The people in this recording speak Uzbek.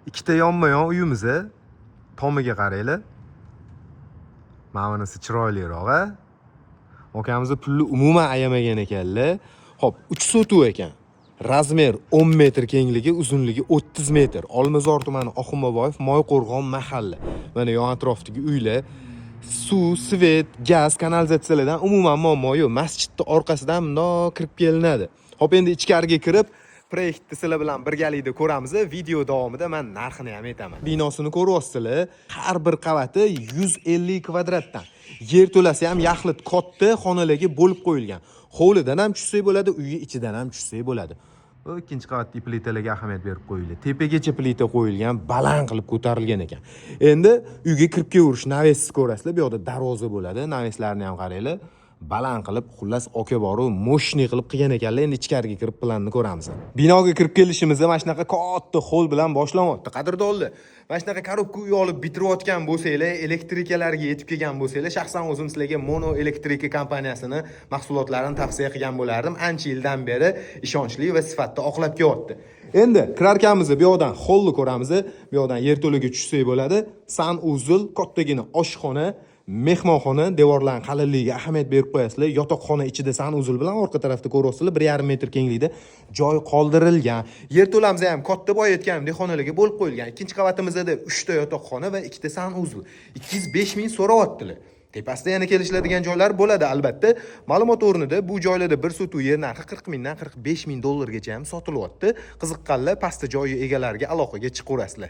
Ikkita yonma-yon uyimiz. Tomiga qaranglar. Mana bunisi chiroyliroq, a? Akamiz pulni umuman ayamagan ekanlar. Xo'p, 3 sotuv ekan. Razmer 10 metr kengligi, uzunligi 30 metr. Olmazor tumani Oxunboboyev, Moyqo'rg'on mahalla. Mana yon atrofdagi uylar suv, svet, gaz, kanalizatsiyalardan umuman muammo yo'q. Masjidning orqasidan bundoq kirib kelinadi. Xo'p, endi ichkariga kirib, proyektni sizlar bilan birgalikda ko'ramiz. Video davomida men narxini ham aytaman. Binosini ko'ryapsizlar. Har bir qavati 150 kvadratdan. Yer to'lasi ham yaxlit katta xonalarga bo'lib qo'yilgan. Hovlidan ham tushsak bo'ladi, uyga ichidan ham tushsak bo'ladi. Ikkinchi qavatli plitalarga ahamiyat berib qo'yilgan. Tepagacha plita qo'yilgan, baland qilib ko'tarilgan ekan. Endi uyga kirib kelish navesiz ko'rasizlar. Bu yoqda darvoza bo'ladi. Naveslarni ham qaranglar. Baland qilib, xullas oka boru, moshniy qilib qilgan ekanlar. Endi ichkariga kirib planni ko'ramiz. Binoga kirib kelishimizda mana shunaqa katta hol bilan boshlanyapti. Qadrdonlar, mana shunaqa korobka uy olib bitirayotgan bo'lsanglar, elektrikalarga yetib kelgan bo'lsanglar, shaxsan o'zim sizlarga Mono Elektrika kompaniyasini mahsulotlarini tavsiya qilgan bo'lardim. Ancha yildan beri ishonchli va sifatli oqlab kelyapti. Endi kirarkanmiz bu yoqdan holni ko'ramiz. Bu yoqdan yerto'laga tushsak bo'ladi. Sanuzul, kattagina oshxona, mehmonxona, devorlarning qalinligiga ahamiyat berib qo'yasizlar. Yotoqxona ichida sanuzul bilan orqa tarafda ko'ryapsizlar, 1,5 metr kenglikda joy qoldirilgan. Yerto'lamiz ham katta boy aytganimdek xonalarga bo'lib qo'yilgan. Ikkinchi qavatimizda 3 ta yotoqxona va 2 ta sanuzul. 205 ming so'rayaptilar. Tepasida yana kelishiladigan joylar bo'ladi albatta. Ma'lumot o'rnida bu joylarda bir sotuv yer narxi 40 mingdan 45 ming dollargacha ham sotilyapti. Qiziqqanlar pastda joyi egalariga aloqaga chiqaverasizlar.